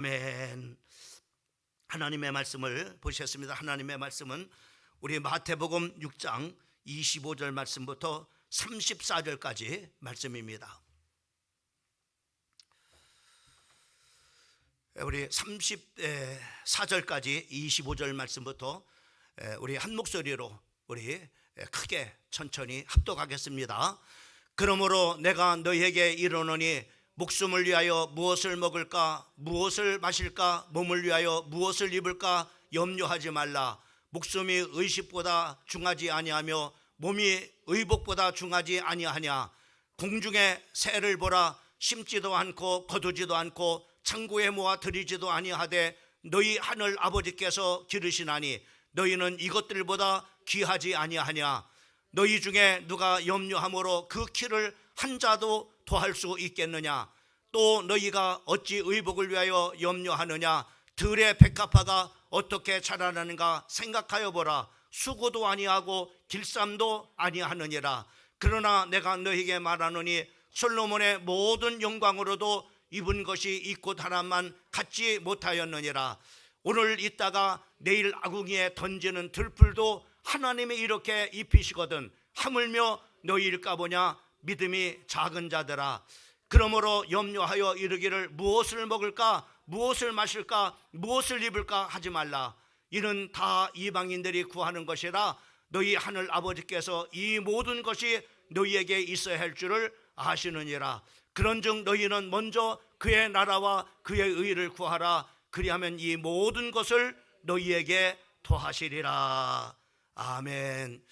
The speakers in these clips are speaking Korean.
아멘. 하나님의 말씀을 보셨습니다. 하나님의 말씀은 우리 마태복음 6장 25절 말씀부터 34절까지 말씀입니다. 우리 34절까지 25절 말씀부터 우리 한 목소리로 우리 크게 천천히 합독하겠습니다. 그러므로 내가 너희에게 이르노니 목숨을 위하여 무엇을 먹을까, 무엇을 마실까, 몸을 위하여 무엇을 입을까 염려하지 말라. 목숨이 의식보다 중하지 아니하며 몸이 의복보다 중하지 아니하냐. 공중의 새를 보라. 심지도 않고 거두지도 않고 창고에 모아 들이지도 아니하되 너희 하늘 아버지께서 기르시나니 너희는 이것들보다 귀하지 아니하냐. 너희 중에 누가 염려함으로 그 키를 한 자도 더할 수 있겠느냐. 또 너희가 어찌 의복을 위하여 염려하느냐. 들의 백합화가 어떻게 자라나는가 생각하여 보라. 수고도 아니하고 길쌈도 아니하느니라. 그러나 내가 너희에게 말하노니 솔로몬의 모든 영광으로도 입은 것이 이 꽃 하나만 갖지 못하였느니라. 오늘 있다가 내일 아궁이에 던지는 들풀도 하나님이 이렇게 입히시거든 하물며 너희일까 보냐. 믿음이 작은 자들아. 그러므로 염려하여 이르기를 무엇을 먹을까, 무엇을 마실까, 무엇을 입을까 하지 말라. 이는 다 이방인들이 구하는 것이라. 너희 하늘 아버지께서 이 모든 것이 너희에게 있어야 할 줄을 아시느니라. 그런즉 너희는 먼저 그의 나라와 그의 의를 구하라. 그리하면 이 모든 것을 너희에게 더하시리라. 아멘.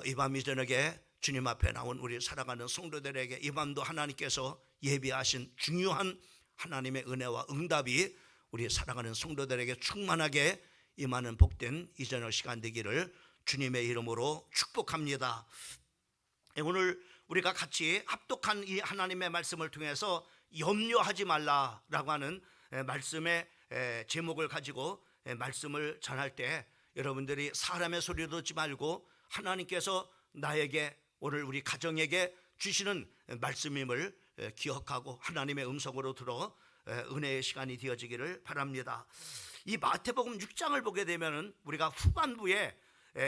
이 밤 이 저녁에 주님 앞에 나온 우리 살아가는 성도들에게 이 밤도 하나님께서 예비하신 중요한 하나님의 은혜와 응답이 우리 살아가는 성도들에게 충만하게 임하는 복된 이 저녁 시간 되기를 주님의 이름으로 축복합니다. 오늘 우리가 같이 합독한 이 하나님의 말씀을 통해서 염려하지 말라라고 하는 말씀의 제목을 가지고 말씀을 전할 때 여러분들이 사람의 소리 듣지 말고 하나님께서 나에게 오늘 우리 가정에게 주시는 말씀임을 기억하고 하나님의 음성으로 들어 은혜의 시간이 되어지기를 바랍니다. 이 마태복음 6장을 보게 되면 우리가 후반부에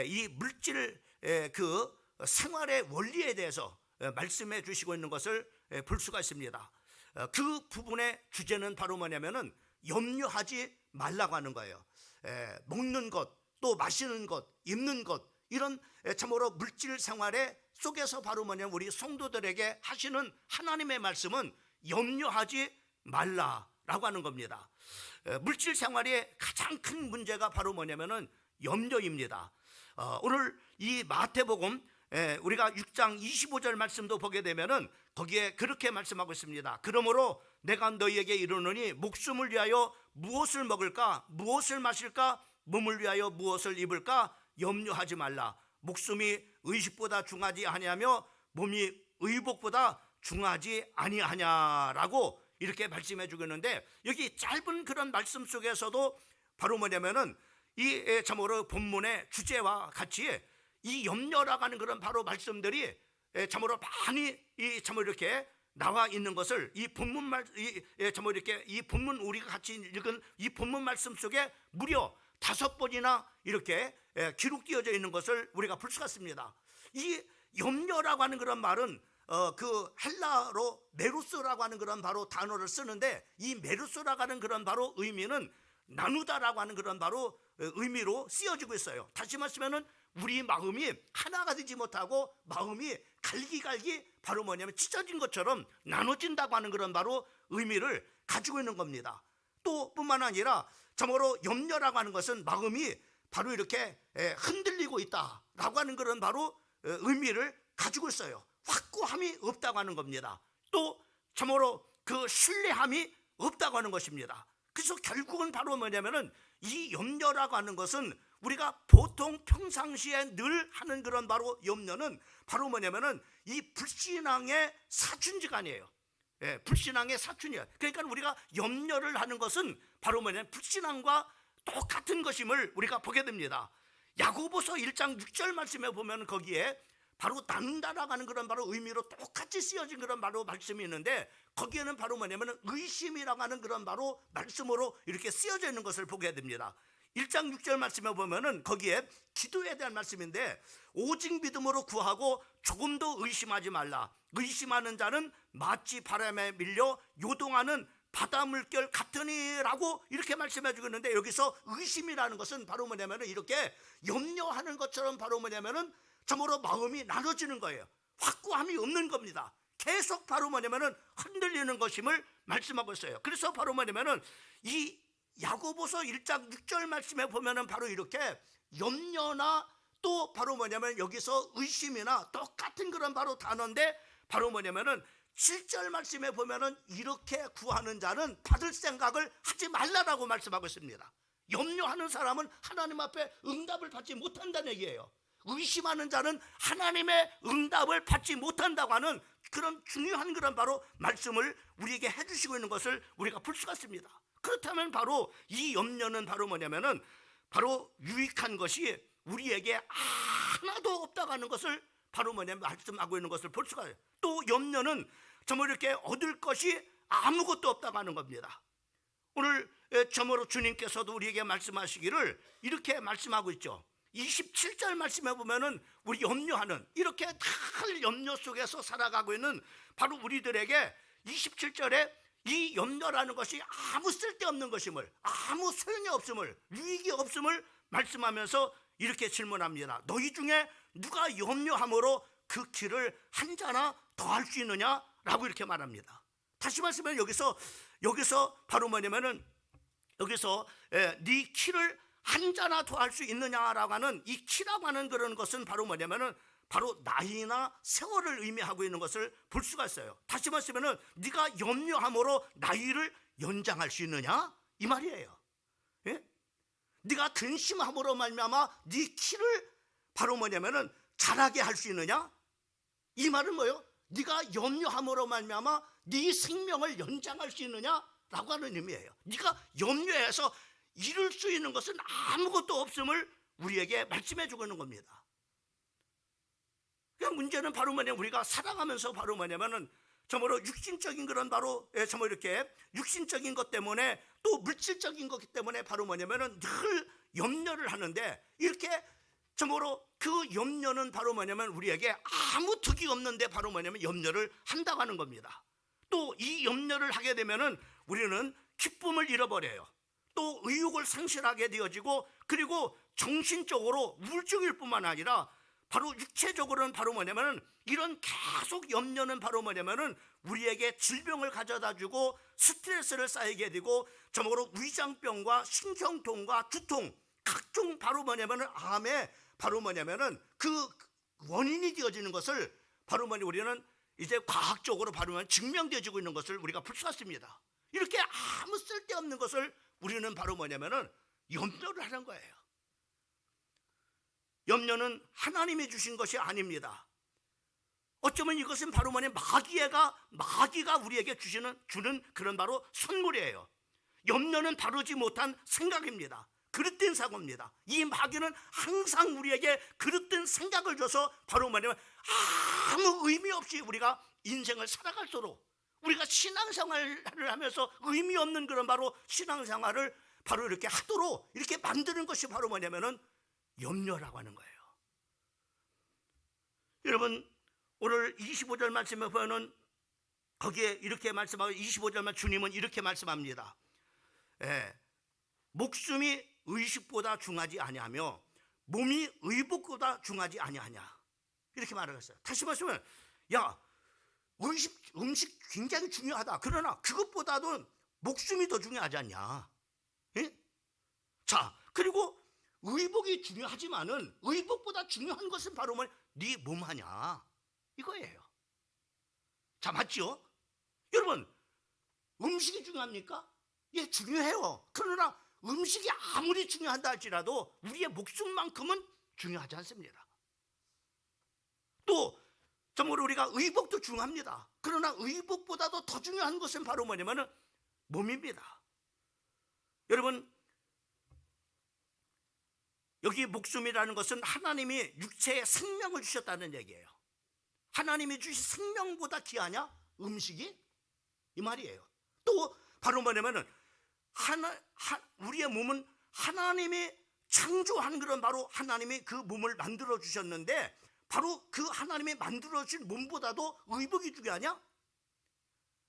이 물질 그 생활의 원리에 대해서 말씀해 주시고 있는 것을 볼 수가 있습니다. 그 부분의 주제는 바로 뭐냐면은 염려하지 말라고 하는 거예요. 먹는 것, 또 마시는 것, 입는 것, 이런 참으로 물질 생활의 속에서 바로 뭐냐면 우리 성도들에게 하시는 하나님의 말씀은 염려하지 말라라고 하는 겁니다. 물질 생활의 가장 큰 문제가 바로 뭐냐면은 염려입니다. 오늘 이 마태복음 우리가 6장 25절 말씀도 보게 되면은 거기에 그렇게 말씀하고 있습니다. 그러므로 내가 너희에게 이르노니 목숨을 위하여 무엇을 먹을까, 무엇을 마실까, 몸을 위하여 무엇을 입을까 염려하지 말라. 목숨이 의식보다 중하지 아니하며 몸이 의복보다 중하지 아니하냐라고 이렇게 말씀해 주고 있는데, 여기 짧은 그런 말씀 속에서도 바로 뭐냐면은 이 참으로 본문의 주제와 같이 이 염려라고 하는 그런 바로 말씀들이 참으로 많이 참으로 이렇게 나와 있는 것을 이 본문 참으로 이렇게 이 본문 우리가 같이 읽은 이 본문 말씀 속에 무려 5번이나 이렇게 기록되어져 있는 것을 우리가 볼 수가 있습니다. 이 염려라고 하는 그런 말은 그 헬라어로 메루스라고 하는 그런 바로 단어를 쓰는데, 이 메루스라고 하는 그런 바로 의미는 나누다라고 하는 그런 바로 의미로 쓰여지고 있어요. 다시 말하면은 우리 마음이 하나가 되지 못하고 마음이 갈기갈기 바로 뭐냐면 찢어진 것처럼 나눠진다고 하는 그런 바로 의미를 가지고 있는 겁니다. 또 뿐만 아니라 참으로 염려라고 하는 것은 마음이 바로 이렇게 흔들리고 있다라고 하는 그런 바로 의미를 가지고 있어요. 확고함이 없다고 하는 겁니다. 또 참으로 그 신뢰함이 없다고 하는 것입니다. 그래서 결국은 바로 뭐냐면은 이 염려라고 하는 것은 우리가 보통 평상시에 늘 하는 그런 바로 염려는 바로 뭐냐면은 이 불신앙의 사춘지간이에요. 불신앙의 사춘이에요. 그러니까 우리가 염려를 하는 것은 바로 뭐냐면 불신앙과 똑같은 것임을 우리가 보게 됩니다. 야고보서 1장 6절 말씀에 보면 거기에 바로 나눈다라고 하는 그런 바로 의미로 똑같이 쓰여진 그런 바로 말씀이 있는데, 거기에는 바로 뭐냐면 의심이라고 하는 그런 바로 말씀으로 이렇게 쓰여져 있는 것을 보게 됩니다. 1장 6절 말씀에 보면은 거기에 기도에 대한 말씀인데, 오직 믿음으로 구하고 조금도 의심하지 말라. 의심하는 자는 마치 바람에 밀려 요동하는 바다 물결 같으니라고 이렇게 말씀해 주고 있는데, 여기서 의심이라는 것은 바로 뭐냐면은 이렇게 염려하는 것처럼 바로 뭐냐면은 참으로 마음이 나눠지는 거예요. 확고함이 없는 겁니다. 계속 바로 뭐냐면은 흔들리는 것임을 말씀하고 있어요. 그래서 바로 뭐냐면은 이 야고보서 1장 6절 말씀에 보면은 바로 이렇게 염려나 또 바로 뭐냐면 여기서 의심이나 똑같은 그런 바로 단어인데, 바로 뭐냐면은 7절 말씀에 보면은 이렇게 구하는 자는 받을 생각을 하지 말라라고 말씀하고 있습니다. 염려하는 사람은 하나님 앞에 응답을 받지 못한다는 얘기예요. 의심하는 자는 하나님의 응답을 받지 못한다고 하는 그런 중요한 그런 바로 말씀을 우리에게 해주시고 있는 것을 우리가 볼 수가 있습니다. 그렇다면 바로 이 염려는 바로 뭐냐면은 바로 유익한 것이 우리에게 하나도 없다고 하는 것을 바로 뭐냐면 말씀하고 있는 것을 볼 수가 있어요. 또 염려는 정말 이렇게 얻을 것이 아무것도 없다고 하는 겁니다. 오늘 저모로 주님께서도 우리에게 말씀하시기를 이렇게 말씀하고 있죠. 27절 말씀해 보면은 우리 염려하는, 이렇게 늘 염려 속에서 살아가고 있는 바로 우리들에게 27절에 이 염려라는 것이 아무 쓸데없는 것임을, 아무 소용이 없음을, 유익이 없음을 말씀하면서 이렇게 질문합니다. 너희 중에 누가 염려함으로 그 길을 한 자나 더 할 수 있느냐? 라고 이렇게 말합니다. 다시 말씀하면 여기서 바로 뭐냐면은 여기서 네 키를 한 자나 더 할 수 있느냐라고 하는 이 키라고 하는 그런 것은 바로 뭐냐면은 바로 나이나 세월을 의미하고 있는 것을 볼 수가 있어요. 다시 말씀하면은 네가 염려함으로 나이를 연장할 수 있느냐? 이 말이에요. 예? 네가 근심함으로 말미암아 네 키를 바로 뭐냐면은 자라게 할 수 있느냐? 이 말은 뭐예요? 네가 염려함으로 말미암아 네 생명을 연장할 수 있느냐라고 하는 의미예요. 네가 염려해서 이룰 수 있는 것은 아무것도 없음을 우리에게 말씀해 주고 있는 겁니다. 그러니까 문제는 바로 뭐냐면 우리가 살아가면서 바로 뭐냐면은 정말로 육신적인 그런 바로 정말 이렇게 육신적인 것 때문에 또 물질적인 것 때문에 바로 뭐냐면은 늘 염려를 하는데, 이렇게 정말로 그 염려는 바로 뭐냐면 우리에게 아무 득이 없는데 바로 뭐냐면 염려를 한다고 하는 겁니다. 또 이 염려를 하게 되면은 우리는 기쁨을 잃어버려요. 또 의욕을 상실하게 되어지고, 그리고 정신적으로 우울증일 뿐만 아니라 바로 육체적으로는 바로 뭐냐면은 이런 계속 염려는 바로 뭐냐면은 우리에게 질병을 가져다 주고 스트레스를 쌓이게 되고, 저먹으로 위장병과 신경통과 두통, 각종 바로 뭐냐면은 암에 바로 뭐냐면은 그 원인이 되어지는 것을 바로 뭐냐 우리는 이제 과학적으로 바로 증명되어지고 있는 것을 우리가 볼 수가 있습니다. 이렇게 아무 쓸데없는 것을 우리는 바로 뭐냐면은 염려를 하는 거예요. 염려는 하나님이 주신 것이 아닙니다. 어쩌면 이것은 바로 뭐냐 마귀가 우리에게 주는 그런 바로 선물이에요. 염려는 다루지 못한 생각입니다. 그릇된 사고입니다. 이 마귀는 항상 우리에게 그릇된 생각을 줘서 바로 뭐냐면 아무 의미 없이 우리가 인생을 살아갈수록, 우리가 신앙생활을 하면서 의미 없는 그런 바로 신앙생활을 바로 이렇게 하도록 이렇게 만드는 것이 바로 뭐냐면은 염려라고 하는 거예요. 여러분, 오늘 25절 말씀에 보면은 거기에 이렇게 말씀하고, 25절만 주님은 이렇게 말씀합니다. 목숨이 의식보다 중하지 아니하며 몸이 의복보다 중하지 아니하냐, 이렇게 말하셨어요. 다시 말하면 음식 굉장히 중요하다. 그러나 그것보다도 목숨이 더 중요하지 않냐. 예? 자, 그리고 의복이 중요하지만은 의복보다 중요한 것은 바로 네 몸 하냐, 이거예요. 자, 맞죠? 여러분, 음식이 중요합니까? 예, 중요해요. 그러나 음식이 아무리 중요하다 할지라도 우리의 목숨만큼은 중요하지 않습니다. 또 정말 우리가 의복도 중요합니다. 그러나 의복보다도 더 중요한 것은 바로 뭐냐면은 몸입니다. 여러분, 여기 목숨이라는 것은 하나님이 육체에 생명을 주셨다는 얘기예요. 하나님이 주신 생명보다 귀하냐? 음식이? 이 말이에요. 또 바로 뭐냐면은 우리의 몸은 하나님이 창조한 그런 바로 하나님이 그 몸을 만들어 주셨는데 바로 그 하나님이 만들어 주신 몸보다도 의복이 중요하냐?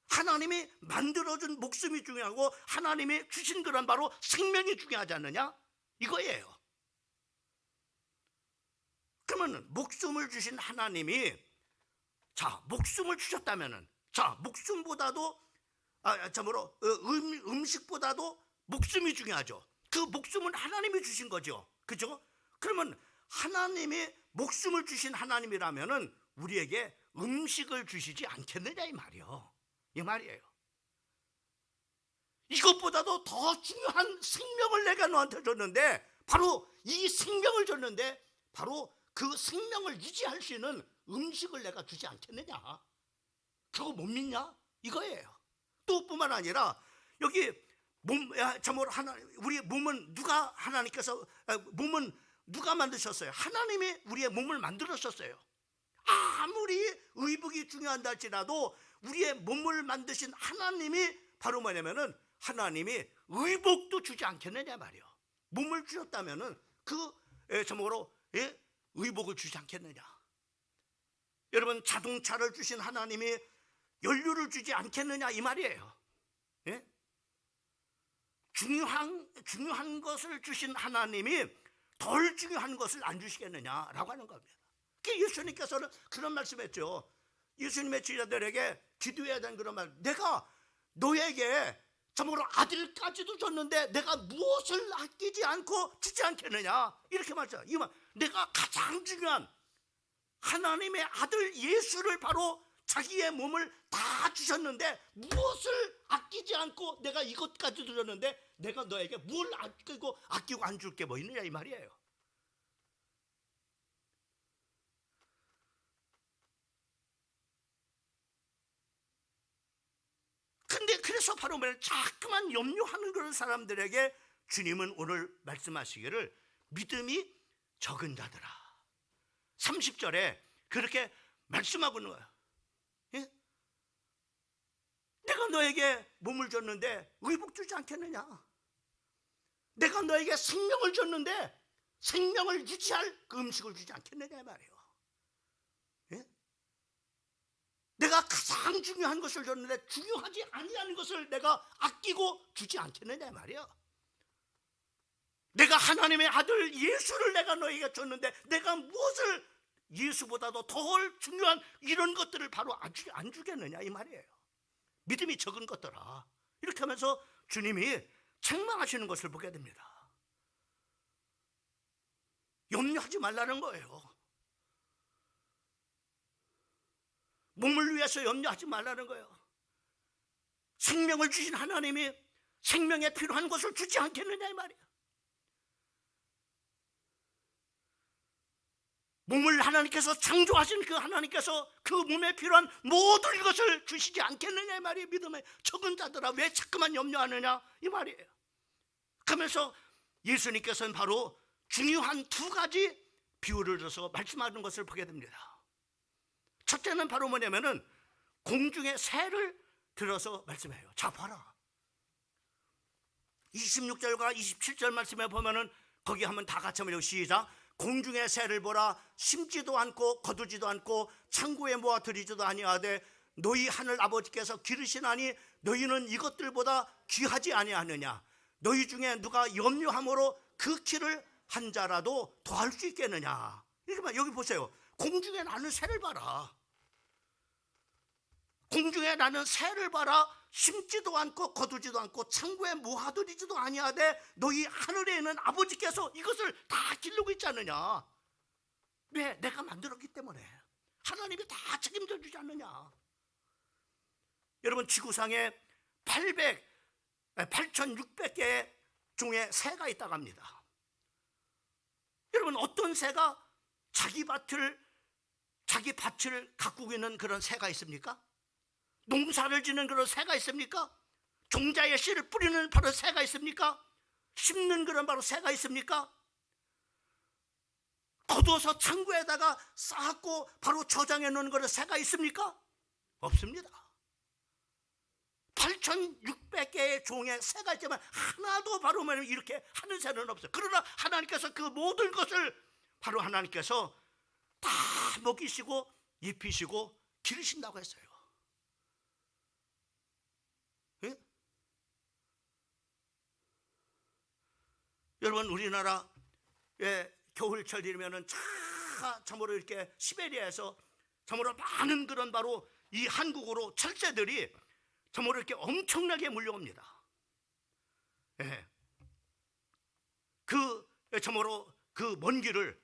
하나님이 만들어 준 목숨이 중요하고 하나님이 주신 그런 바로 생명이 중요하지 않느냐? 이거예요. 그러면 목숨을 주신 하나님이 목숨을 주셨다면은 목숨보다도 참으로 음식보다도 목숨이 중요하죠. 그 목숨은 하나님이 주신 거죠. 그죠? 그러면 하나님이 목숨을 주신 하나님이라면은 우리에게 음식을 주시지 않겠느냐 이 말이요. 이 말이에요. 이것보다도 더 중요한 생명을 내가 너한테 줬는데 바로 이 생명을 줬는데 바로 그 생명을 유지할 수 있는 음식을 내가 주지 않겠느냐. 그거 못 믿냐? 이거예요. 또 뿐만 아니라 여기 우리 몸은 몸은 누가 만드셨어요? 하나님이 우리의 몸을 만들었었어요. 아무리 의복이 중요한다 할지라도 우리의 몸을 만드신 하나님이 바로 뭐냐면은 하나님이 의복도 주지 않겠느냐 말이요. 몸을 주셨다면은 의복을 주지 않겠느냐. 여러분, 자동차를 주신 하나님이 연료를 주지 않겠느냐 이 말이에요. 예? 중요한 것을 주신 하나님이 덜 중요한 것을 안 주시겠느냐라고 하는 겁니다. 예수님께서는 그런 말씀했죠. 예수님의 제자들에게 기도해야 되는 그런 말. 내가 너에게 참으로 아들까지도 줬는데 내가 무엇을 아끼지 않고 주지 않겠느냐 이렇게 말했잖아요. 이 말, 내가 가장 중요한 하나님의 아들 예수를 바로 자기의 몸을 다 주셨는데 무엇을 아끼지 않고 내가 이것까지도 줬는데 내가 너에게 뭘 아끼고 안 줄게 뭐 있느냐 이 말이에요. 근데 그래서 바로 자꾸만 염려하는 그런 사람들에게 주님은 오늘 말씀하시기를 믿음이 적은 자들아 30절에 그렇게 말씀하고 있는 거예요. 예? 내가 너에게 몸을 줬는데 의복 주지 않겠느냐? 내가 너에게 생명을 줬는데 생명을 유지할 그 음식을 주지 않겠느냐 말이에요. 예? 내가 가장 중요한 것을 줬는데 중요하지 아니한 것을 내가 아끼고 주지 않겠느냐 말이에요. 내가 하나님의 아들 예수를 내가 너에게 줬는데 내가 무엇을 예수보다도 더 중요한 이런 것들을 바로 안 주겠느냐 이 말이에요. 믿음이 적은 것들아. 이렇게 하면서 주님이 책망하시는 것을 보게 됩니다. 염려하지 말라는 거예요. 몸을 위해서 염려하지 말라는 거예요. 생명을 주신 하나님이 생명에 필요한 것을 주지 않겠느냐 이 말이에요. 몸을 하나님께서 창조하신 그 하나님께서 그 몸에 필요한 모든 것을 주시지 않겠느냐 이 말이에요. 믿음에 적은 자들아 왜 자꾸만 염려하느냐 이 말이에요. 그러면서 예수님께서는 바로 중요한 두 가지 비유를 들어서 말씀하는 것을 보게 됩니다. 첫째는 바로 뭐냐면은 공중의 새를 들어서 말씀해요. 자 봐라. 26절과 27절 말씀에 보면은 거기 한번 다 같이 한번 시작. 공중의 새를 보라. 심지도 않고 거두지도 않고 창고에 모아 들이지도 아니하되 너희 하늘 아버지께서 기르시나니 너희는 이것들보다 귀하지 아니하느냐. 너희 중에 누가 염려함으로 그 키를 한 자라도 더할 수 있겠느냐. 이렇게 여기 보세요. 공중에 나는 새를 봐라. 공중에 나는 새를 봐라. 심지도 않고 거두지도 않고 창고에 모아두지도 아니하되 너희 하늘에 있는 아버지께서 이것을 다 기르고 있지 않느냐. 왜? 내가 만들었기 때문에. 하나님이 다 책임져 주지 않느냐. 여러분, 지구상에 8,600개 중에 새가 있다고 합니다. 여러분, 어떤 새가 자기 밭을 가꾸고 있는 그런 새가 있습니까? 농사를 지는 그런 새가 있습니까? 종자의 씨를 뿌리는 바로 새가 있습니까? 심는 그런 바로 새가 있습니까? 거둬서 창고에다가 쌓고 바로 저장해 놓는 거는 새가 있습니까? 없습니다. 8,600개의 종에 새가 있지만 하나도 바로 이렇게 하는 새는 없어요. 그러나 하나님께서 그 모든 것을 바로 하나님께서 다 먹이시고 입히시고 기르신다고 했어요. 예? 여러분, 우리나라에 겨울철 되면은 참으로 이렇게 시베리아에서 참으로 많은 그런 바로 이 한국으로 철새들이 참으로 이렇게 엄청나게 몰려옵니다. 예. 참으로 그 먼 길을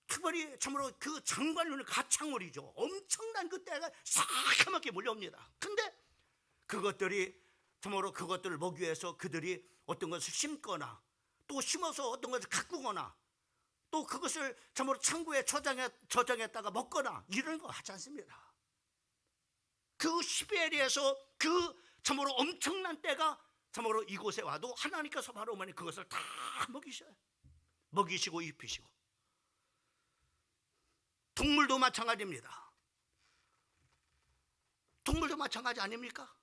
특별히 참으로 그 장관류는 가창물이죠. 엄청난 그 때가 새카맣게 몰려옵니다. 근데 그것들이 참으로 그것들을 먹기 위해서 그들이 어떤 것을 심거나 또 심어서 어떤 것을 가꾸거나 또 그것을 참으로 창고에 저장했다가 먹거나 이런 거 하지 않습니다. 그 시베리아에서 그 참으로 엄청난 때가 참으로 이곳에 와도 하나님께서 바로 어머니 그것을 다 먹이셔요. 먹이시고 입히시고. 동물도 마찬가지입니다. 동물도 마찬가지 아닙니까?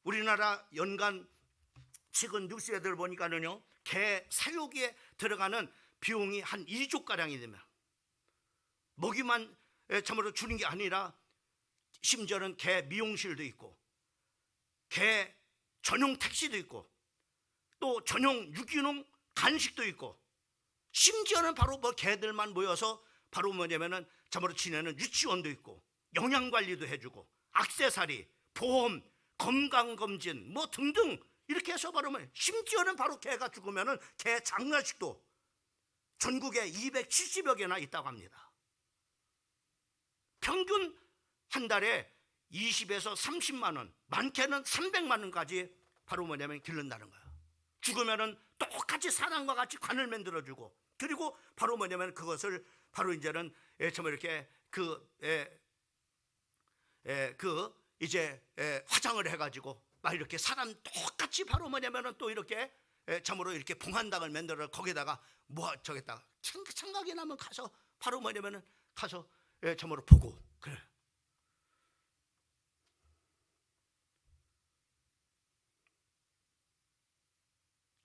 우리나라 연간 최근 뉴스에 들어보니까는요, 개 사육에 들어가는 비용이 한 2조가량이 되면 먹이만 참으로 주는 게 아니라 심지어는 개 미용실도 있고 개 전용 택시도 있고 또 전용 유기농 간식도 있고 심지어는 바로 뭐 개들만 모여서 바로 뭐냐면은 참으로 지내는 유치원도 있고 영양관리도 해주고 액세서리, 보험, 건강검진 뭐 등등 이렇게 해서 바로 심지어는 바로 개가 죽으면은 개 장례식도 전국에 270여 개나 있다고 합니다. 평균 한 달에 20에서 30만 원, 많게는 300만 원까지 바로 뭐냐면 기른다는 거예요. 죽으면은 똑같이 사람과 같이 관을 만들어주고, 그리고 바로 뭐냐면 그것을 바로 이제는 정말 이렇게 이제 화장을 해가지고 막 이렇게 사람 똑같이 바로 뭐냐면은 또 이렇게 참으로 이렇게 봉한당을 만들어 거기다가 뭐 저기다가 생각이 나면 가서 바로 뭐냐면은 가서 참으로 보고 그래.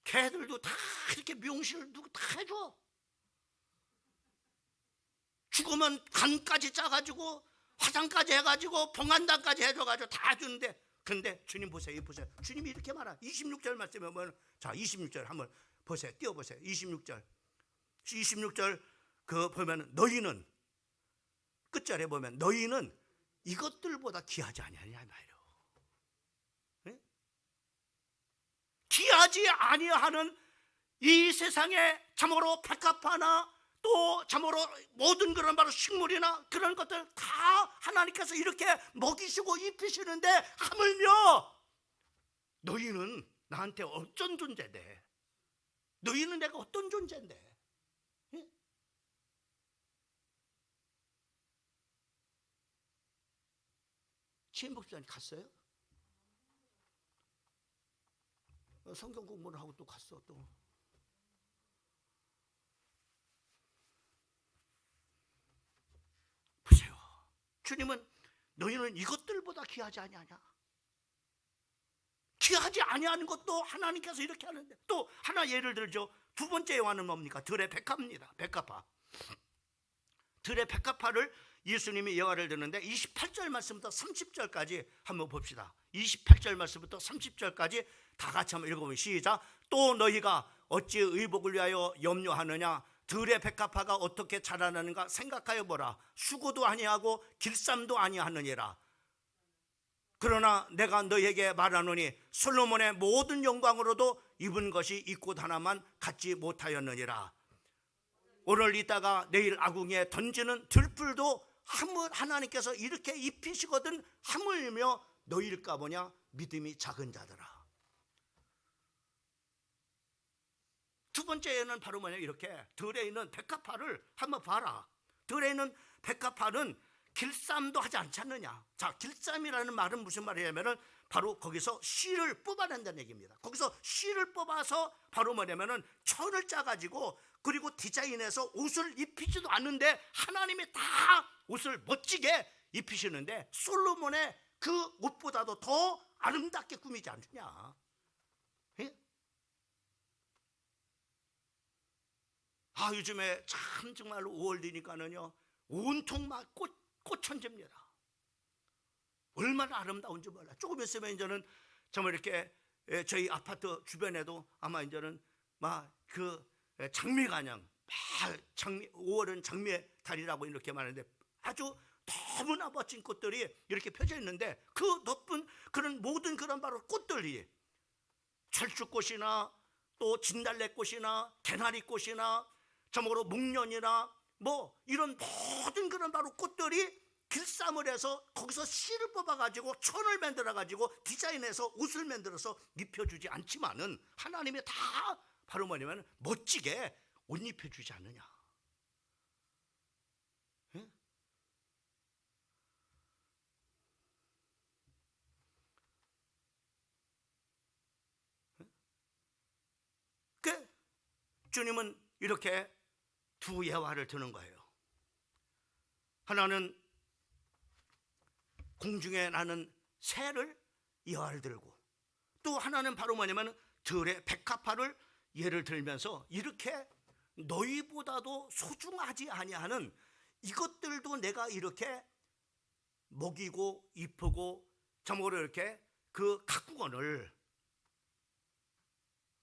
개들도 다 이렇게 미용실 누구 다 해줘. 죽으면 간까지 짜가지고 화장까지 해가지고 봉한당까지 해줘가지고 다 주는데, 근데 주님 보세요, 보세요. 주님이 이렇게 말하. 26절 말씀에 보면, 자 26절 한번 보세요. 띄워보세요. 26절 그 보면 너희는 끝절에 보면 너희는 이것들보다 귀하지 아니하냐 말이에요. 네? 귀하지 아니하는 이 세상에 참으로 백합화나 또 참으로 모든 그런 바로 식물이나 그런 것들 다 하나님께서 이렇게 먹이시고 입히시는데 하물며 너희는 나한테 어떤 존재인데, 너희는 내가 어떤 존재인데, 예? 지혜 목사님 갔어요? 성경 공부를 하고 또 갔어. 또 보세요. 주님은 너희는 이것들보다 귀하지 아니하냐. 귀하지 아니하는 것도 하나님께서 이렇게 하는데, 또 하나 예를 들죠. 두 번째 요한은 뭡니까? 들의 백합입니다. 백합화. 들의 백합화를 예수님이 예화를 드는데 28절 말씀부터 30절까지 한번 봅시다. 28절 말씀부터 30절까지 다 같이 한번 읽어보면 시작. 또 너희가 어찌 의복을 위하여 염려하느냐. 들의 백합화가 어떻게 자라나는가 생각하여 보라. 수고도 아니하고 길쌈도 아니하느니라. 그러나 내가 너희에게 말하노니 솔로몬의 모든 영광으로도 입은 것이 이 꽃 하나만 갖지 못하였느니라. 오늘 있다가 내일 아궁이에 던지는 들풀도 하나님께서 이렇게 입히시거든 하물며 너희일까 보냐 믿음이 작은 자들아. 두 번째는 바로 뭐냐, 이렇게 들에 있는 백합화를 한번 봐라. 들에 있는 백합화는 길쌈도 하지 않지 않느냐. 자, 길쌈이라는 말은 무슨 말이냐면은 바로 거기서 씨를 뽑아낸다는 얘기입니다. 거기서 씨를 뽑아서 바로 뭐냐면은 천을 짜가지고 그리고 디자인해서 옷을 입히지도 않는데 하나님이 다 옷을 멋지게 입히시는데 솔로몬의 그 옷보다도 더 아름답게 꾸미지 않느냐. 예? 요즘에 참 정말로 5월 되니까는요 온통 막 꽃천재입니다. 얼마나 아름다운지 몰라. 조금 있으면 이제는 정말 이렇게 저희 아파트 주변에도 아마 이제는 막 그 장미가냥 5월은 장미의 달이라고 이렇게 말하는데 아주 너무나 멋진 꽃들이 이렇게 펴져 있는데 그 높은 그런 모든 그런 바로 꽃들이 철쭉꽃이나 또 진달래꽃이나 개나리꽃이나 저목으로 목련이나 뭐 이런 모든 그런 바로 꽃들이 길쌈을 해서 거기서 씨를 뽑아가지고 천을 만들어가지고 디자인해서 옷을 만들어서 입혀주지 않지만은 하나님이 다 바로 뭐냐면 멋지게 옷 입혀주지 않느냐. 예? 그 주님은 이렇게 두 예화를 드는 거예요. 하나는 공중에 나는 새를 예화를 들고 또 하나는 바로 뭐냐면 들의 백합화를 예를 들면서 이렇게 너희보다도 소중하지 아니하는 이것들도 내가 이렇게 먹이고 입히고 저목으로 이렇게 그 가꾸건을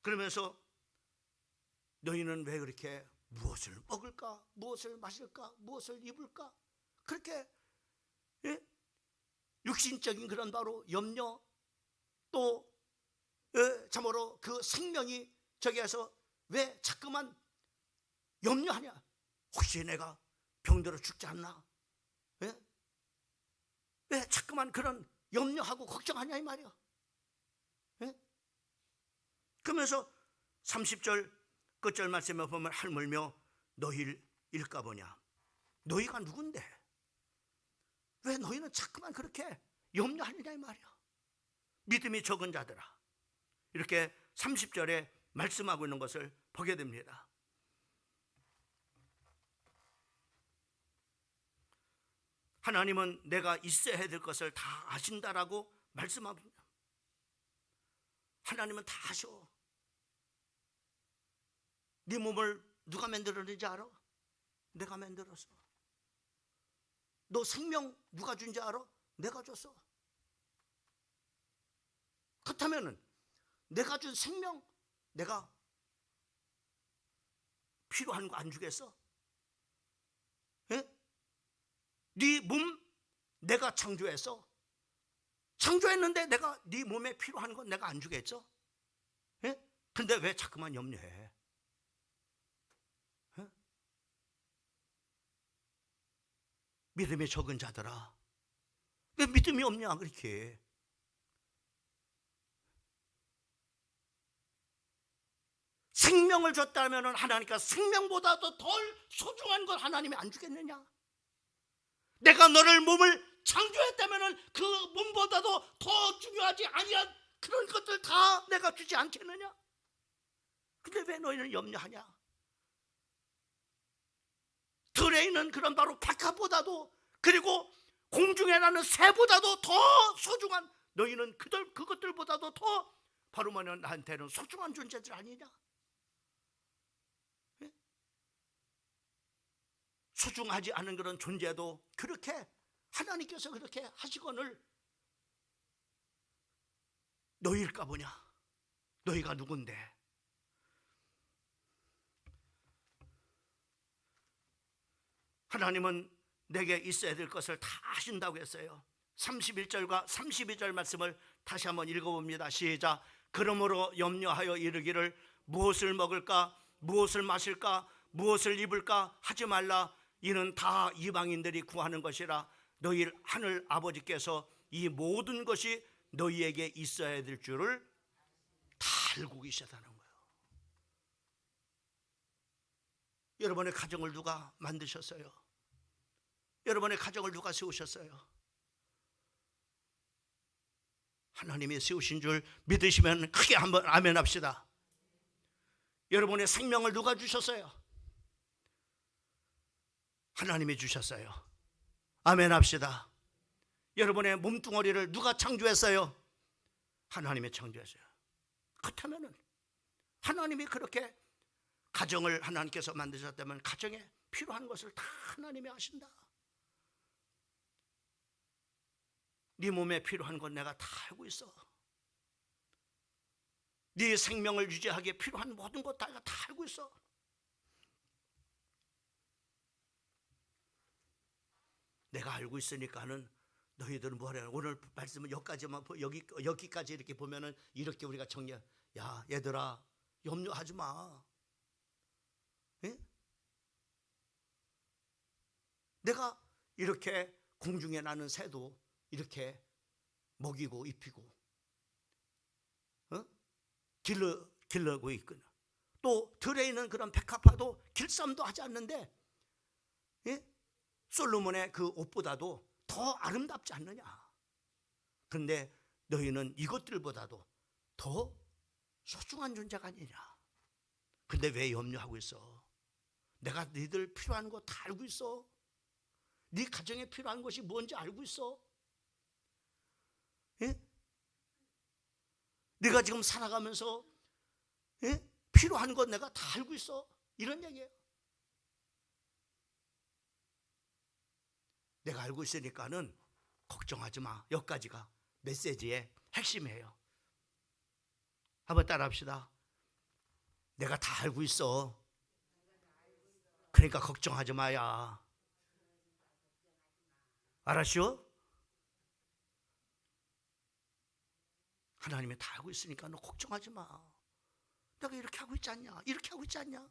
그러면서 너희는 왜 그렇게 무엇을 먹을까 무엇을 마실까 무엇을 입을까 그렇게 육신적인 그런 바로 염려 또 참으로 그 생명이 저기에서 왜 자꾸만 염려하냐. 혹시 내가 병들어 죽지 않나. 왜 자꾸만 그런 염려하고 걱정하냐 이 말이야. 그러면서 30절 끝절 말씀에 보면 하물며 너희를 일까보냐. 너희가 누군데 왜 너희는 자꾸만 그렇게 염려하느냐 이 말이야. 믿음이 적은 자들아. 이렇게 30절에 말씀하고 있는 것을 보게 됩니다. 하나님은 내가 있어야 될 것을 다 아신다라고 말씀합니다. 하나님은 다 아셔. 네 몸을 누가 만들었는지 알아? 내가 만들었어. 너 생명 누가 준지 알아? 내가 줬어. 그렇다면 내가 준 생명 내가 필요한 거 안 주겠어? 네 몸 내가 창조했어. 창조했는데 내가 네 몸에 필요한 건 내가 안 주겠어? 근데 왜 자꾸만 염려해? 믿음이 적은 자들아 왜 믿음이 없냐 그렇게. 생명을 줬다면 하나님께서 생명보다도 덜 소중한 걸 하나님이 안 주겠느냐. 내가 너를 몸을 창조했다면 그 몸보다도 더 중요하지 아니한 그런 것들 다 내가 주지 않겠느냐. 근데 왜 너희는 염려하냐. 들에 있는 그런 바로 백합보다도 그리고 공중에 나는 새보다도 더 소중한 너희는 그것들보다도 더 바로 뭐냐면 나한테는 소중한 존재들 아니냐. 소중하지 않은 그런 존재도 그렇게 하나님께서 그렇게 하시거늘 너희일까 보냐. 너희가 누군데. 하나님은 내게 있어야 될 것을 다 아신다고 했어요. 31절과 32절 말씀을 다시 한번 읽어봅니다. 시작. 그러므로 염려하여 이르기를 무엇을 먹을까 무엇을 마실까 무엇을 입을까 하지 말라. 이는 다 이방인들이 구하는 것이라. 너희 하늘 아버지께서 이 모든 것이 너희에게 있어야 될 줄을 다 알고 계시다는 거예요. 여러분의 가정을 누가 만드셨어요? 여러분의 가정을 누가 세우셨어요? 하나님이 세우신 줄 믿으시면 크게 한번 아멘 합시다. 여러분의 생명을 누가 주셨어요? 하나님이 주셨어요. 아멘 합시다. 여러분의 몸뚱어리를 누가 창조했어요? 하나님이 창조했어요. 그렇다면 하나님이 그렇게 가정을 하나님께서 만드셨다면 가정에 필요한 것을 다 하나님이 하신다. 네 몸에 필요한 건 내가 다 알고 있어. 네 생명을 유지하기에 필요한 모든 것 내가 다 알고 있어. 내가 알고 있으니까는 너희들은 뭐하냐. 오늘 말씀은 여기까지만, 여기까지 이렇게 보면은 이렇게 우리가 정리해. 야, 얘들아, 염려하지 마. 예? 내가 이렇게 공중에 나는 새도 이렇게 먹이고 입히고 길러고 있거나, 또 들에 있는 그런 백합화도 길쌈도 하지 않는데, 예? 솔로몬의 그 옷보다도 더 아름답지 않느냐. 그런데 너희는 이것들보다도 더 소중한 존재가 아니냐. 근데 왜 염려하고 있어? 내가 너희들 필요한 거 다 알고 있어. 네 가정에 필요한 것이 뭔지 알고 있어. 예? 네가 지금 살아가면서, 예? 필요한 건 내가 다 알고 있어. 이런 얘기예요. 내가 알고 있으니까는 걱정하지 마. 여기까지가 메시지의 핵심이에요. 한번 따라 합시다. 내가 다 알고 있어. 그러니까 걱정하지 마야. 알았죠? 하나님이 다 알고 있으니까 너 걱정하지 마. 내가 이렇게 하고 있지 않냐? 이렇게 하고 있지 않냐?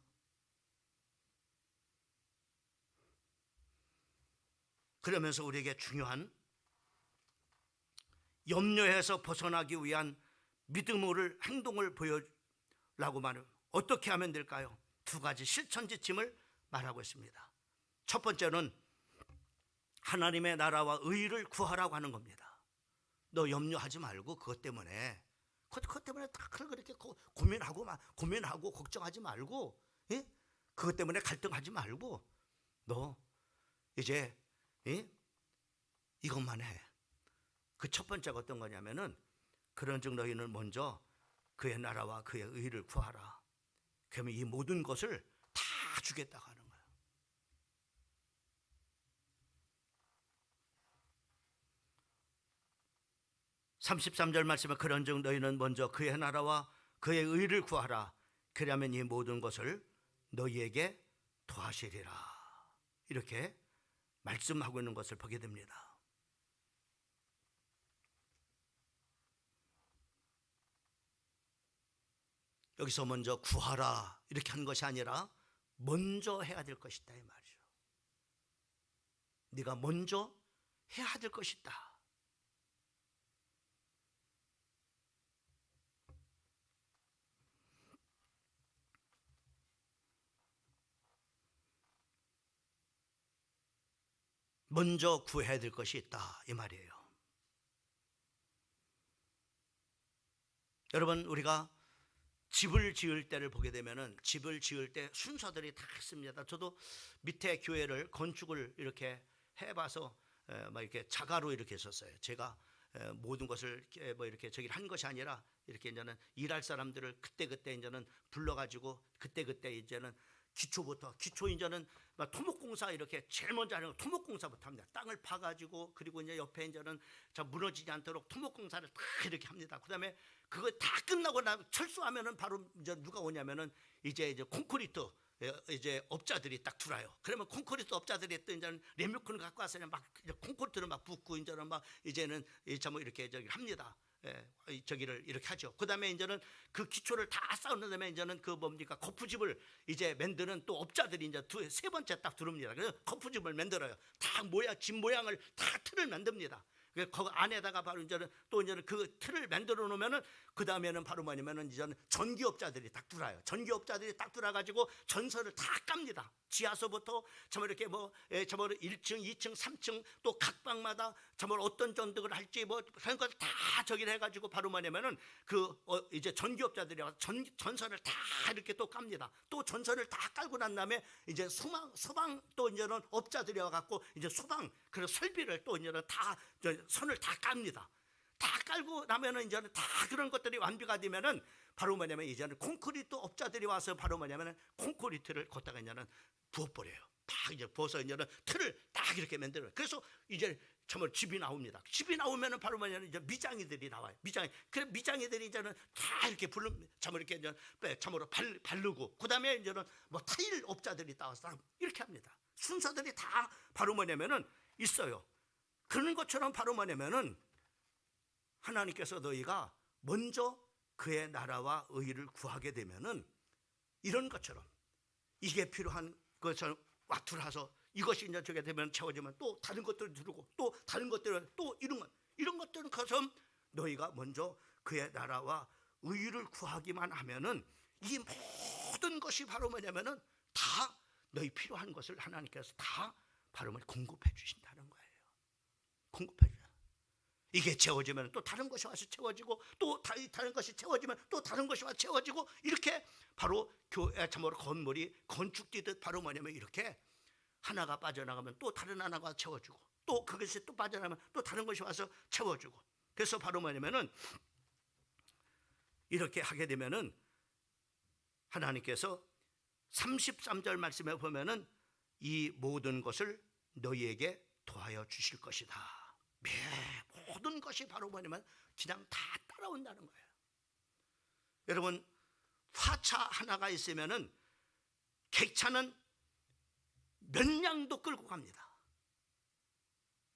그러면서 우리에게 중요한 염려에서 벗어나기 위한 믿음을, 행동을 보여라고 말해요. 어떻게 하면 될까요? 두 가지 실천 지침을 말하고 있습니다. 첫 번째는 하나님의 나라와 의를 구하라고 하는 겁니다. 너 염려하지 말고 그것 때문에 다 그렇게 고민하고 걱정하지 말고, 예? 그것 때문에 갈등하지 말고 너 이제, 예? 이것만 해. 그 첫 번째가 어떤 거냐면은, 그런즉 너희는 먼저 그의 나라와 그의 의를 구하라. 그러면 이 모든 것을 다 주겠다고 하는 거예요. 33절 말씀에 그런즉 너희는 먼저 그의 나라와 그의 의를 구하라. 그러면 이 모든 것을 너희에게 더하시리라. 이렇게 말씀하고 있는 것을 보게 됩니다. 여기서 먼저 구하라 이렇게 하는 것이 아니라 먼저 해야 될 것이다 이 말이죠. 네가 먼저 해야 될 것이다. 먼저 구해야 될 것이 있다 이 말이에요. 여러분, 우리가 집을 지을 때를 보게 되면은 집을 지을 때 순서들이 다 있습니다. 저도 밑에 교회를 건축을 이렇게 해봐서 막 이렇게 자가로 이렇게 했었어요. 제가 모든 것을 뭐 이렇게 저기 한 것이 아니라 이렇게 이제는 일할 사람들을 그때 이제는 불러가지고 그때 이제는 기초 이제는 막 토목공사 이렇게 제일 먼저 하는 거 토목공사부터 합니다. 땅을 파가지고, 그리고 이제 옆에 이제는 무너지지 않도록 토목공사를 다 이렇게 합니다. 그다음에 그거 다 끝나고 나 철수하면은 바로 이제 누가 오냐면은 이제 콘크리트 이제 업자들이 딱 들어와요. 그러면 콘크리트 업자들이 또 이제는 레뮤콘을 갖고 와서 막 콘크리트를 막 붓고 이제는 막 이제는 뭐 이렇게 저기 합니다. 저기를 이렇게 하죠. 그 다음에 이제는 그 기초를 다 쌓은 다음에 이제는 그 뭡니까 거푸집을 이제 만드는 또 업자들이 이제 세 번째 딱 들어옵니다. 그래서 거푸집을 만들어요. 다 집 모양을 다 틀을 만듭니다. 그 안에다가 바로 이제는 또 이제는 그 틀을 만들어 놓으면은 그 다음에는 바로 뭐냐면은 이제는 전기업자들이 딱 들어와요. 전기업자들이 딱 들어가지고 전설을 다 깝니다. 지하서부터 저 이렇게 뭐 1층, 2층, 3층 또 각 방마다 정말 어떤 전득을 할지 뭐 그런 걸 다 저기를 해가지고 바로 뭐냐면은 이제 전기업자들이 와서 전선을 다 이렇게 또 깝니다. 또 전선을 다 깔고 난 다음에 이제 소방 또 이제는 업자들이 와갖고 이제 소방 그런 설비를 또 이제는 다 선을 다 깝니다. 다 깔고 나면은 이제는 다 그런 것들이 완비가 되면은 바로 뭐냐면 이제는 콘크리트 업자들이 와서 바로 뭐냐면은 콘크리트를 걷다가 이제는 부어버려요. 딱 이제 부어서 이제는 틀을 딱 이렇게 만들어요. 그래서 이제 정말 집이 나옵니다. 집이 나오면은 바로 뭐냐면 이제 미장이들이 나와요. 그 미장이들이 이제는 다 이렇게 참으로 이렇게 이제 참으로 바르고 그다음에 이제는 뭐 타일 업자들이 나와서 이렇게 합니다. 순서들이 다 바로 뭐냐면은 있어요. 그런 것처럼 바로 뭐냐면은 하나님께서 너희가 먼저 그의 나라와 의를 구하게 되면은 이런 것처럼 이게 필요한 것처럼 와투라서 이것이 이제 저게 되면 채워지면 또 다른 것들을 두르고 또 다른 것들을 또 이런 것들은 것처럼 너희가 먼저 그의 나라와 의를 구하기만 하면은 이 모든 것이 바로 뭐냐면은 다 너희 필요한 것을 하나님께서 다 바로 공급해 주신다는 거예요. 공급해 주셔. 이게 채워지면 또 다른 것이 와서 채워지고 또 다른 것이 채워지면 또 다른 것이 와서 채워지고 이렇게 바로 참으로 건물이 건축되듯 바로 뭐냐면 이렇게 하나가 빠져나가면 또 다른 하나가 채워주고 또 그것이 또 빠져나가면 또 다른 것이 와서 채워주고 그래서 바로 뭐냐면은 이렇게 하게 되면은 하나님께서 33절 말씀에 보면은 이 모든 것을 너희에게 더하여 주실 것이다. 모든 것이 바로 뭐냐면 그냥 다 따라온다는 거예요. 여러분 화차 하나가 있으면은 객차는 몇 냥도 끌고 갑니다.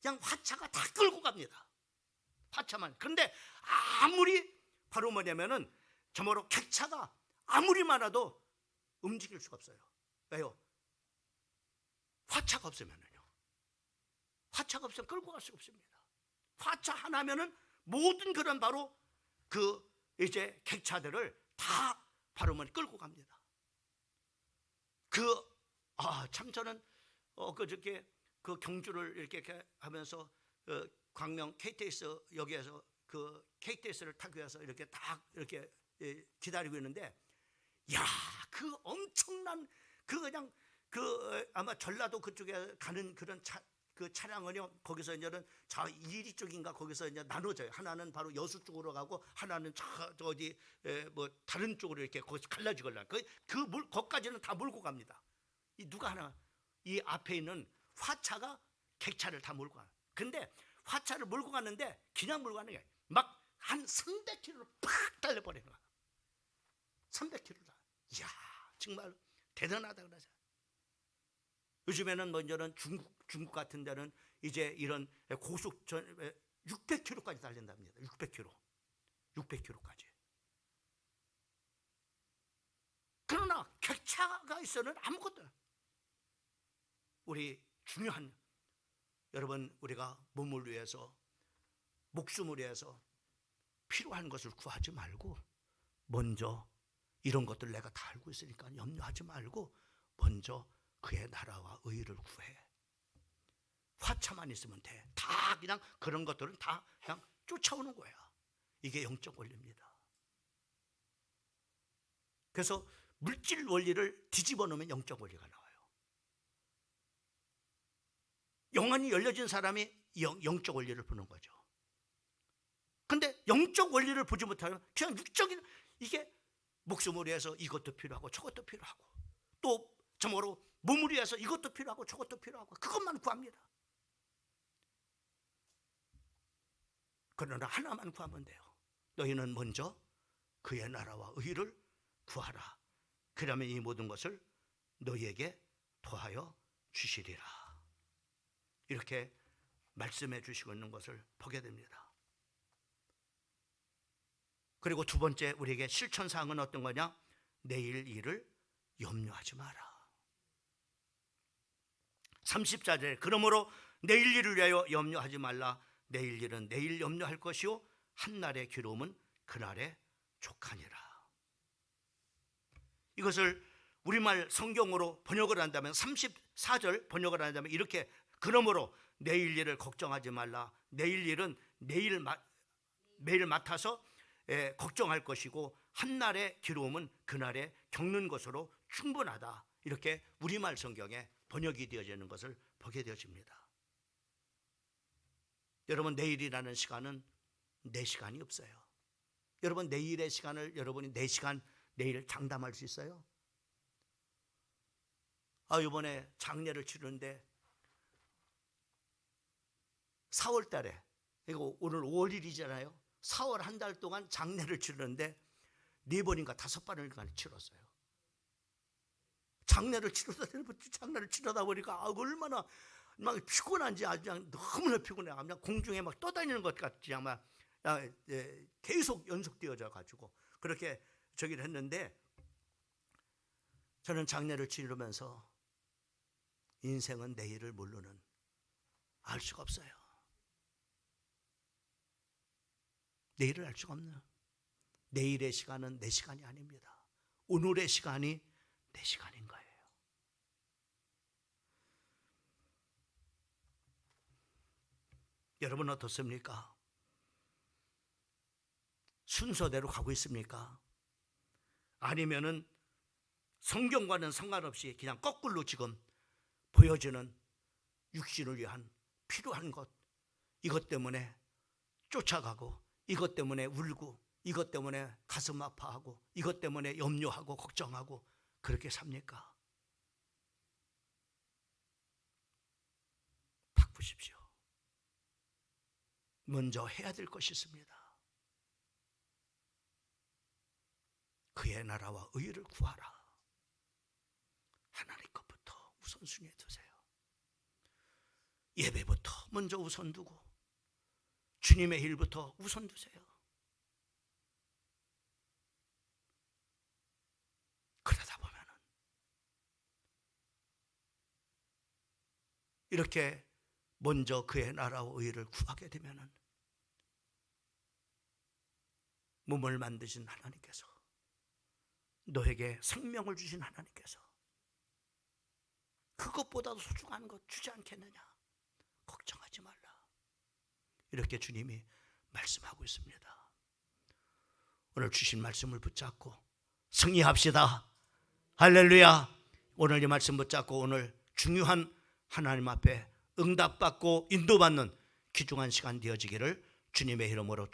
그냥 화차가 다 끌고 갑니다. 화차만. 그런데 아무리 바로 뭐냐면은 저모로 객차가 아무리 많아도 움직일 수가 없어요. 왜요? 화차가 없으면은요. 화차가 없으면 끌고 갈 수가 없습니다. 화차 하나면은 모든 그런 바로 그 이제 객차들을 다 바로 뭐 끌고 갑니다. 참 저는 그저께 그 경주를 이렇게 하면서 광명 KTX 역에서 그 KTX를 타기 위해서 이렇게 딱 이렇게 기다리고 있는데 야, 그 엄청난 그 그냥 그 아마 전라도 그쪽에 가는 그런 그 차량은요 거기서 이제는 저 이리 쪽인가 거기서 이제 나눠져요. 하나는 바로 여수 쪽으로 가고 하나는 저 어디 뭐 다른 쪽으로 이렇게 거기서 갈라지고 거기까지는 다 몰고 갑니다. 이 누가 하나 이 앞에 있는 화차가 객차를 다 몰고 가요. 근데 화차를 몰고 가는데 그냥 몰고 가는 게 막 한 300km로 팍 달려버리는 거야. 300km다. 이야 정말 대단하다 그러죠. 요즘에는 뭐 이제는 중국 같은 데는 이제 이런 고속 600km까지 달린답니다. 600km까지. 그러나 객차가 있어는 아무것도. 우리 중요한 여러분 우리가 몸을 위해서 목숨을 위해서 필요한 것을 구하지 말고 먼저 이런 것들 내가 다 알고 있으니까 염려하지 말고 먼저 그의 나라와 의를 구해. 화차만 있으면 돼. 다 그냥 그런 것들은 다 그냥 쫓아오는 거야. 이게 영적 원리입니다. 그래서 물질 원리를 뒤집어 놓으면 영적 원리가 나와요. 영안이 열려진 사람이 영적 원리를 보는 거죠. 근데 영적 원리를 보지 못하면 그냥 육적인 이게 목숨을 위해서 이것도 필요하고 저것도 필요하고 또 정말로 몸을 위해서 이것도 필요하고 저것도 필요하고 그것만 구합니다. 그러나 하나만 구하면 돼요. 너희는 먼저 그의 나라와 의를 구하라. 그러면 이 모든 것을 너희에게 더하여 주시리라. 이렇게 말씀해 주시고 있는 것을 보게 됩니다. 그리고 두 번째 우리에게 실천사항은 어떤 거냐? 내일 일을 염려하지 마라. 30절에 그러므로 내일 일을 위하여 염려하지 말라. 내일 일은 내일 염려할 것이요 한날의 괴로움은 그날의 족하니라. 이것을 우리말 성경으로 번역을 한다면 34절 번역을 한다면 이렇게 그러므로 내일 일을 걱정하지 말라. 내일 일은 매일 맡아서 걱정할 것이고 한날의 기로움은 그날에 겪는 것으로 충분하다. 이렇게 우리말 성경에 번역이 되어지는 것을 보게 되어집니다. 여러분, 내일이라는 시간은 내 시간이 없어요. 여러분, 내일의 시간을 여러분이 4시간 내일 장담할 수 있어요? 이번에 장례를 치르는데 4월 달에, 이거 오늘 5월 1일이잖아요. 4월 한 달 동안 장례를 치르는데 4번인가 5번을 치렀어요. 장례를 치르다 보니까 얼마나 막 피곤한지 아주 그냥 너무나 피곤해. 그냥 공중에 막 떠다니는 것 같지. 아마 계속 연속되어져 가지고 그렇게 저기를 했는데, 저는 장례를 치르면서 인생은 내일을 모르는, 알 수가 없어요. 내일을 알 수가 없는, 내일의 시간은 내 시간이 아닙니다. 오늘의 시간이 내 시간인 거예요. 여러분 어떻습니까? 순서대로 가고 있습니까? 아니면은 성경과는 상관없이 그냥 거꾸로 지금 보여지는 육신을 위한 필요한 것, 이것 때문에 쫓아가고, 이것 때문에 울고, 이것 때문에 가슴 아파하고, 이것 때문에 염려하고 걱정하고, 그렇게 삽니까? 바꾸십시오. 먼저 해야 될 것이 있습니다. 그의 나라와 의를 구하라. 하나님 것부터 우선순위에 두세요. 예배부터 먼저 우선 두고 주님의 일부터 우선 두세요. 그러다 보면은 이렇게 먼저 그의 나라와 의를 구하게 되면은 몸을 만드신 하나님께서, 너에게 생명을 주신 하나님께서 그것보다도 소중한 것 주지 않겠느냐? 걱정하지 말라. 이렇게 주님이 말씀하고 있습니다. 오늘 주신 말씀을 붙잡고 승리합시다. 할렐루야. 오늘 이 말씀 붙잡고 오늘 중요한 하나님 앞에 응답받고 인도받는 귀중한 시간 되어지기를 주님의 이름으로 축복합니다.